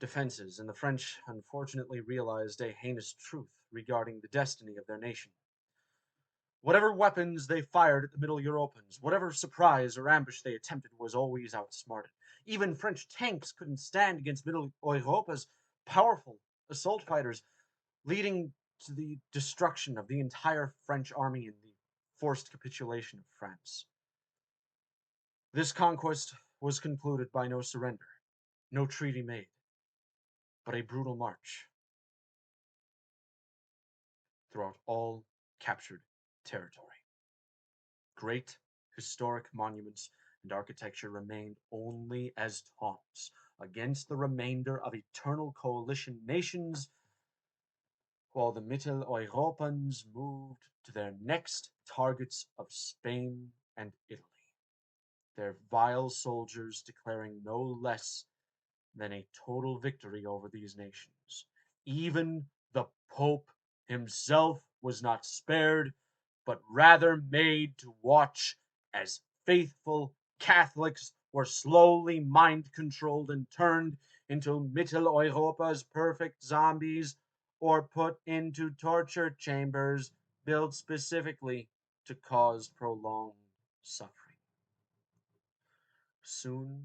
defenses, and the French unfortunately realized a heinous truth regarding the destiny of their nation. Whatever weapons they fired at the Middle Europans, whatever surprise or ambush they attempted, was always outsmarted. Even French tanks couldn't stand against Middle Europa's powerful assault fighters, leading to the destruction of the entire French army and the forced capitulation of France. This conquest was concluded by no surrender, no treaty made, but a brutal march throughout all captured territory. Great historic monuments and architecture remained only as taunts against the remainder of eternal coalition nations, while the Mitteleuropans moved to their next targets of Spain and Italy, their vile soldiers declaring no less than a total victory over these nations. Even the Pope himself was not spared, but rather made to watch as faithful Catholics were slowly mind controlled and turned into Mitteleuropa's perfect zombies or put into torture chambers built specifically to cause prolonged suffering. Soon,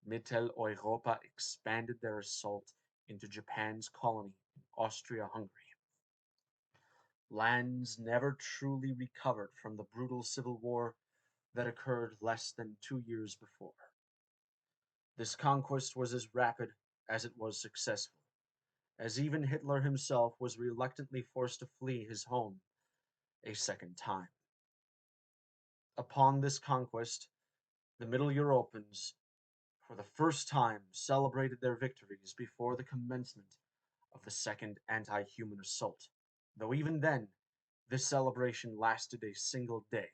Mitteleuropa expanded their assault into Japan's colony in Austria-Hungary. Lands never truly recovered from the brutal civil war that occurred less than 2 years before. This conquest was as rapid as it was successful, as even Hitler himself was reluctantly forced to flee his home a second time. Upon this conquest, the Middle Europeans for the first time celebrated their victories before the commencement of the second anti-human assault, though even then, this celebration lasted a single day.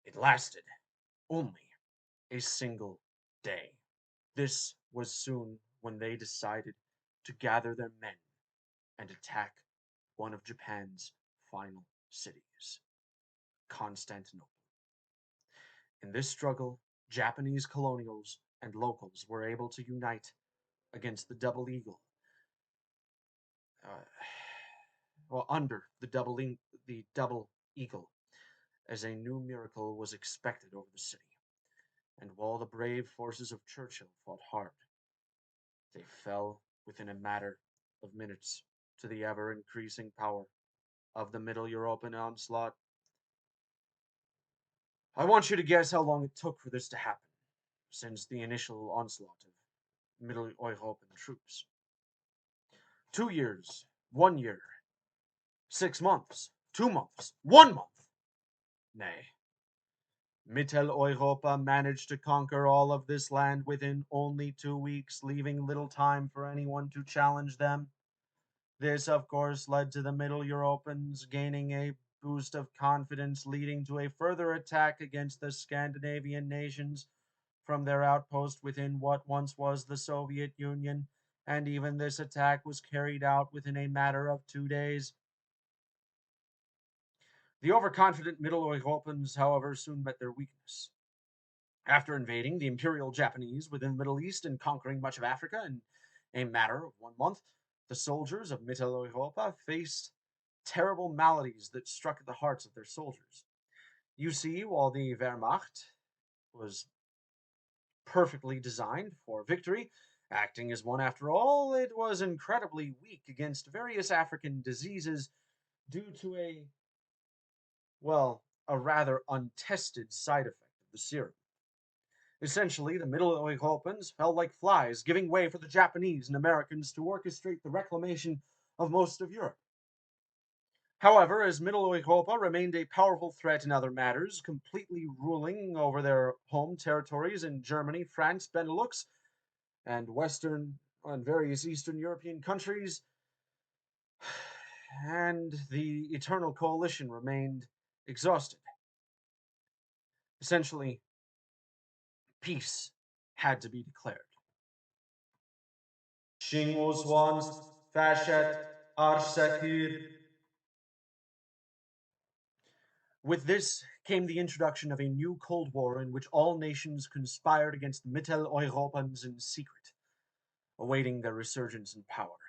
It lasted only a single day. This was soon when they decided to gather their men and attack one of Japan's final cities, Constantinople. In this struggle, Japanese colonials and locals were able to unite against the double eagle, uh, well, under the double eagle, as a new miracle was expected over the city. And while the brave forces of Churchill fought hard, they fell within a matter of minutes to the ever-increasing power of the Middle European onslaught. I want you to guess how long it took for this to happen, since the initial onslaught of Middle European troops. 2 years, 1 year, 6 months, 2 months, 1 month. Nay, Mitteleuropa managed to conquer all of this land within only 2 weeks, leaving little time for anyone to challenge them. This, of course, led to the Middle Europeans gaining a boost of confidence, leading to a further attack against the Scandinavian nations from their outpost within what once was the Soviet Union, and even this attack was carried out within a matter of 2 days. The overconfident Middle Europeans, however, soon met their weakness. After invading the Imperial Japanese within the Middle East and conquering much of Africa in a matter of 1 month, the soldiers of Mitteleuropa faced terrible maladies that struck at the hearts of their soldiers. You see, while the Wehrmacht was perfectly designed for victory, acting as one after all, it was incredibly weak against various African diseases due to a rather untested side effect of the serum. Essentially, the Middle Europeans fell like flies, giving way for the Japanese and Americans to orchestrate the reclamation of most of Europe. However, as Middle Europa remained a powerful threat in other matters, completely ruling over their home territories in Germany, France, Benelux, and various Eastern European countries, and the Eternal Coalition remained exhausted. Essentially, peace had to be declared. With this came the introduction of a new Cold War in which all nations conspired against the Mitteleuropans in secret, awaiting their resurgence in power.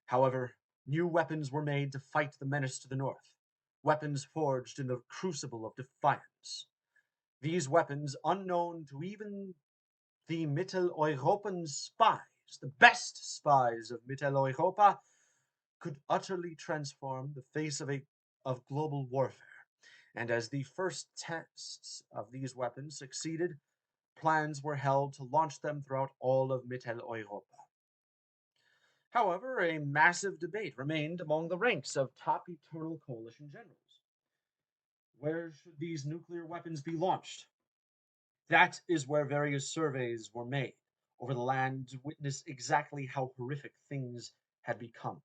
However, new weapons were made to fight the menace to the north, weapons forged in the crucible of defiance. These weapons, unknown to even the Mitteleuropan spies, the best spies of Mitteleuropa, could utterly transform the face of global warfare. And as the first tests of these weapons succeeded, plans were held to launch them throughout all of Mitteleuropa. However, a massive debate remained among the ranks of top Eternal Coalition generals. Where should these nuclear weapons be launched? That is where various surveys were made over the land to witness exactly how horrific things had become.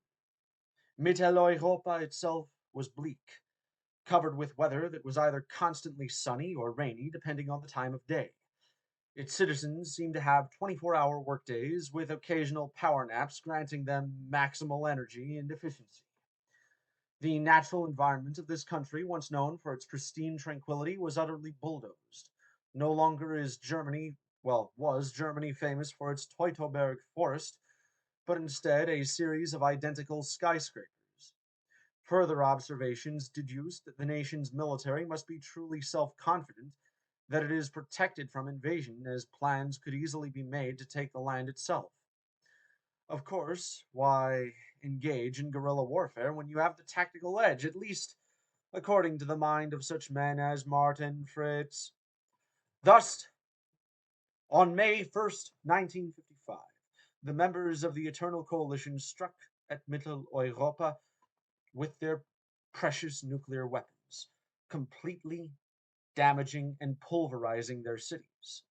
Mitteleuropa itself was bleak, covered with weather that was either constantly sunny or rainy, depending on the time of day. Its citizens seemed to have 24-hour workdays with occasional power naps granting them maximal energy and efficiency. The natural environment of this country, once known for its pristine tranquility, was utterly bulldozed. No longer was Germany famous for its Teutoburg forest, but instead a series of identical skyscrapers. Further observations deduced that the nation's military must be truly self-confident that it is protected from invasion, as plans could easily be made to take the land itself. Of course, why engage in guerrilla warfare when you have the tactical edge, at least according to the mind of such men as Martin Fritz? Thus, on May 1st, 1955, the members of the Eternal Coalition struck at Mitteleuropa with their precious nuclear weapons, completely damaging and pulverizing their cities.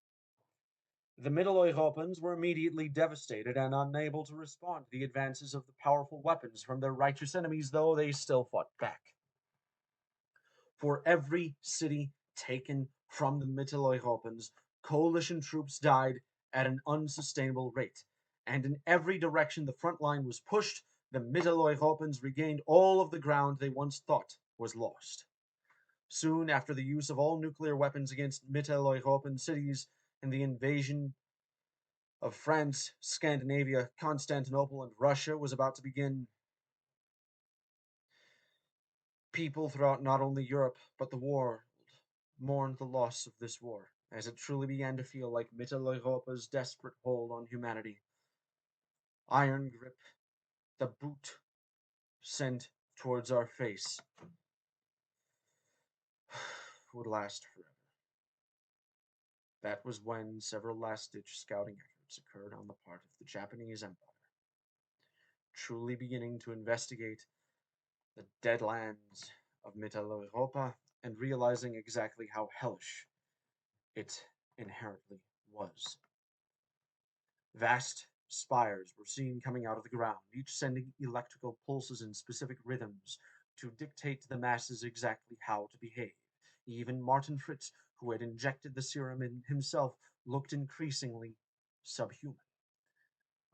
The Mitteleuropans were immediately devastated and unable to respond to the advances of the powerful weapons from their righteous enemies, though they still fought back. For every city taken from the Mitteleuropans, coalition troops died at an unsustainable rate, and in every direction the front line was pushed, the Mitteleuropans regained all of the ground they once thought was lost. Soon after the use of all nuclear weapons against Mitteleuropan cities and the invasion of France, Scandinavia, Constantinople, and Russia was about to begin, people throughout not only Europe but the world mourned the loss of this war, as it truly began to feel like Mitteleuropa's desperate hold on humanity. Iron grip, the boot sent towards our face, would last forever. That was when several last-ditch scouting efforts occurred on the part of the Japanese Empire, truly beginning to investigate the dead lands of Mitteleuropa and realizing exactly how hellish it inherently was. Vast spires were seen coming out of the ground, each sending electrical pulses in specific rhythms to dictate to the masses exactly how to behave. Even Martin Fritz, who had injected the serum in himself, looked increasingly subhuman.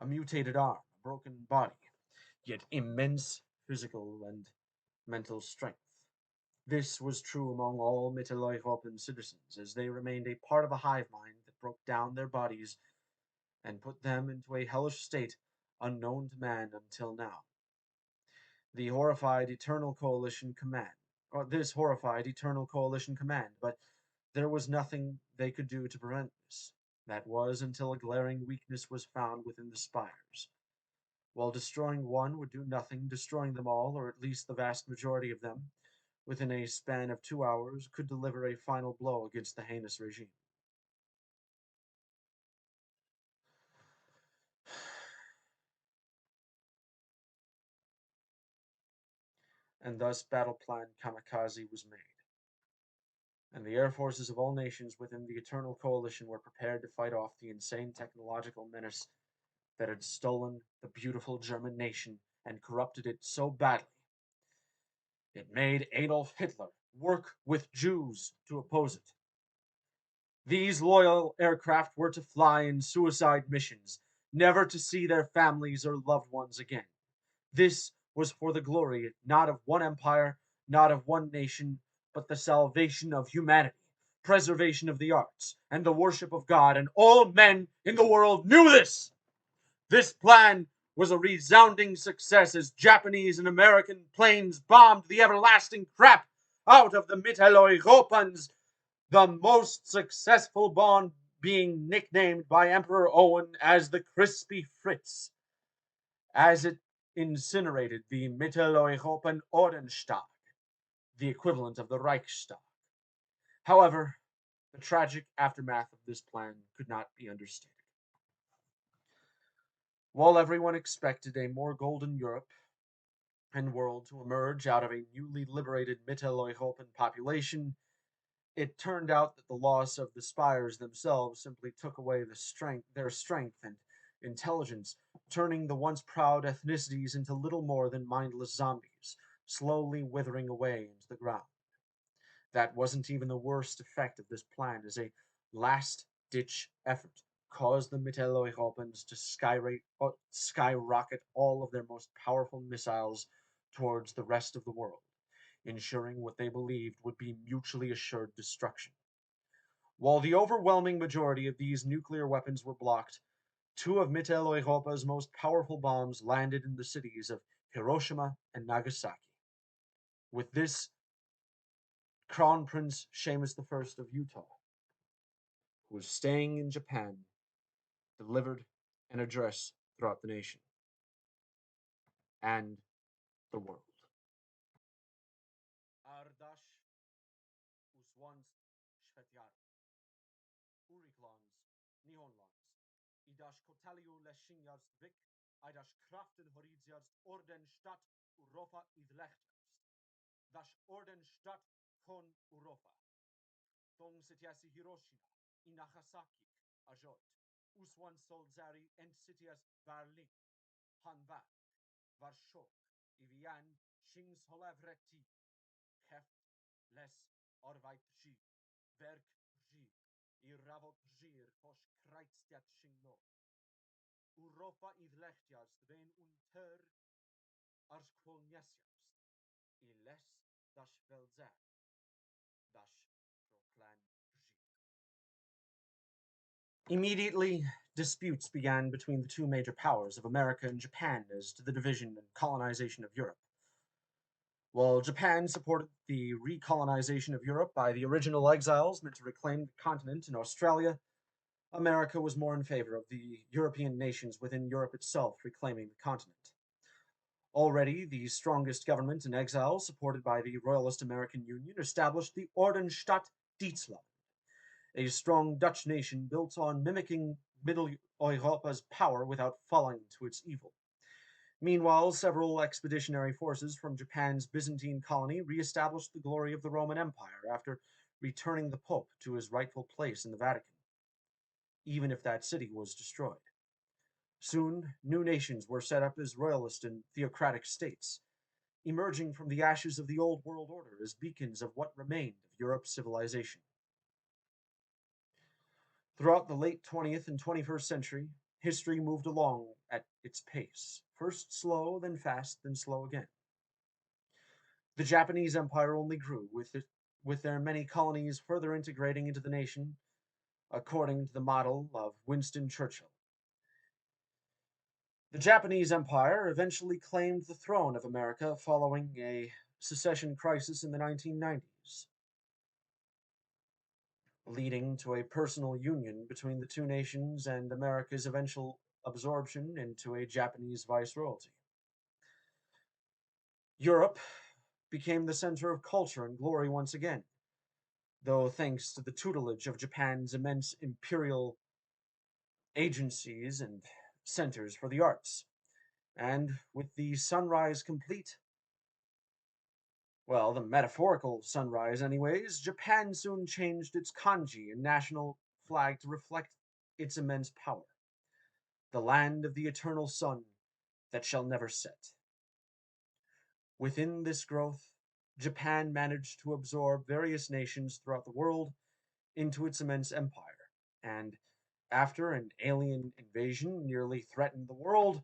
A mutated arm, a broken body, yet immense physical and mental strength. This was true among all Mitteleuropan citizens, as they remained a part of a hive mind that broke down their bodies and put them into a hellish state unknown to man until now. The horrified Eternal Coalition command, or this horrified Eternal Coalition command, but there was nothing they could do to prevent this. That was until a glaring weakness was found within the spires. While destroying one would do nothing, destroying them all, or at least the vast majority of them, within a span of 2 hours, could deliver a final blow against the heinous regime. And thus Battle Plan Kamikaze was made, and the air forces of all nations within the Eternal Coalition were prepared to fight off the insane technological menace that had stolen the beautiful German nation and corrupted it so badly it made Adolf Hitler work with Jews to oppose it. These loyal aircraft were to fly in suicide missions, never to see their families or loved ones again. This was for the glory not of one empire, not of one nation, but the salvation of humanity, preservation of the arts, and the worship of God, and all men in the world knew this. This plan was a resounding success as Japanese and American planes bombed the everlasting crap out of the Mitteleuropans, the most successful bomb being nicknamed by Emperor Owen as the Crispy Fritz, as it incinerated the Mitteleuropan Ordenstag, the equivalent of the Reichstag. However, the tragic aftermath of this plan could not be understated. While everyone expected a more golden Europe and world to emerge out of a newly liberated Mitteleuropan population, it turned out that the loss of the spires themselves simply took away their strength and intelligence, turning the once proud ethnicities into little more than mindless zombies, slowly withering away into the ground. That wasn't even the worst effect of this plan, as a last ditch effort caused the Mitteleuropans to skyrocket all of their most powerful missiles towards the rest of the world, ensuring what they believed would be mutually assured destruction. While the overwhelming majority of these nuclear weapons were blocked, two of Mitteleuropa's most powerful bombs landed in the cities of Hiroshima and Nagasaki. With this, Crown Prince Seamus I of Utah, who was staying in Japan, delivered an address throughout the nation and the world. Ardash uswans shvetjar, uriklans, nihonlans, idash kotaliu leshinjast vik, idash kraften horidziast orden stadt Europa idlechtjast. Dash orden stadt kon Europa. Dong sitiasi Hiroshima, i Nagasaki, ajot, uswan solzari ent sitias Berlin, Hanbak, Warschok, Ivian, Shingsholavrekti, Heft, Les, Orvait Rgi, Werk Rgi, I Ravot Rgir, Posh Kreitstjat Shingno. Europa idlechtjast ven unter Arskolnjasjast, I Les dash Velzer, dash Proklan Rgi. Immediately, disputes began between the two major powers of America and Japan as to the division and colonization of Europe. While Japan supported the recolonization of Europe by the original exiles meant to reclaim the continent in Australia, America was more in favor of the European nations within Europe itself reclaiming the continent. Already, the strongest government in exile, supported by the Royalist American Union, established the Ordenstaat Duitsland, a strong Dutch nation built on mimicking Middle Europa's power without falling to its evil. Meanwhile, several expeditionary forces from Japan's Byzantine colony re-established the glory of the Roman Empire after returning the Pope to his rightful place in the Vatican, even if that city was destroyed. Soon, new nations were set up as royalist and theocratic states, emerging from the ashes of the old world order as beacons of what remained of Europe's civilization. Throughout the late 20th and 21st century, history moved along at its pace, first slow, then fast, then slow again. The Japanese Empire only grew, with their many colonies further integrating into the nation, according to the model of Winston Churchill. The Japanese Empire eventually claimed the throne of America following a secession crisis in the 1990s, leading to a personal union between the two nations and America's eventual absorption into a Japanese viceroyalty. Europe became the center of culture and glory once again, though thanks to the tutelage of Japan's immense imperial agencies and centers for the arts. And with the sunrise complete, well, the metaphorical sunrise, anyways, Japan soon changed its kanji and national flag to reflect its immense power. The land of the eternal sun that shall never set. Within this growth, Japan managed to absorb various nations throughout the world into its immense empire, and after an alien invasion nearly threatened the world,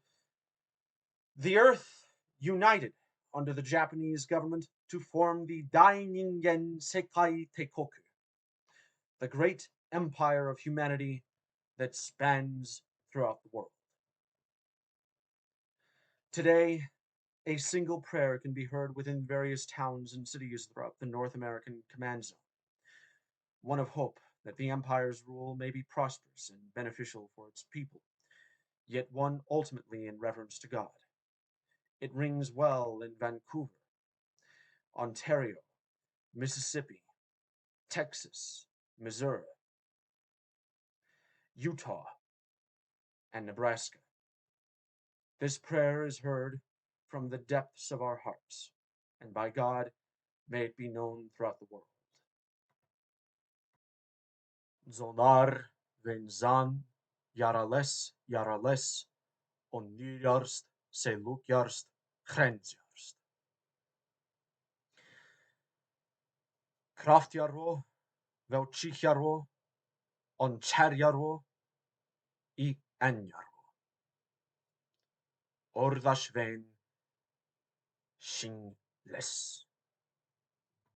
the Earth united under the Japanese government to form the Dainin Sekai Teikoku, the great empire of humanity that spans throughout the world. Today, a single prayer can be heard within various towns and cities throughout the North American command zone, one of hope that the empire's rule may be prosperous and beneficial for its people, yet one ultimately in reverence to God. It rings well in Vancouver, Ontario, Mississippi, Texas, Missouri, Utah, and Nebraska. This prayer is heard from the depths of our hearts, and by God, may it be known throughout the world. Zonar venzan yarales onnyarst selukjarst grensjarst. Kraftjarvo velchijarvo oncharjarvo I anjarvo. Ordashven shingles.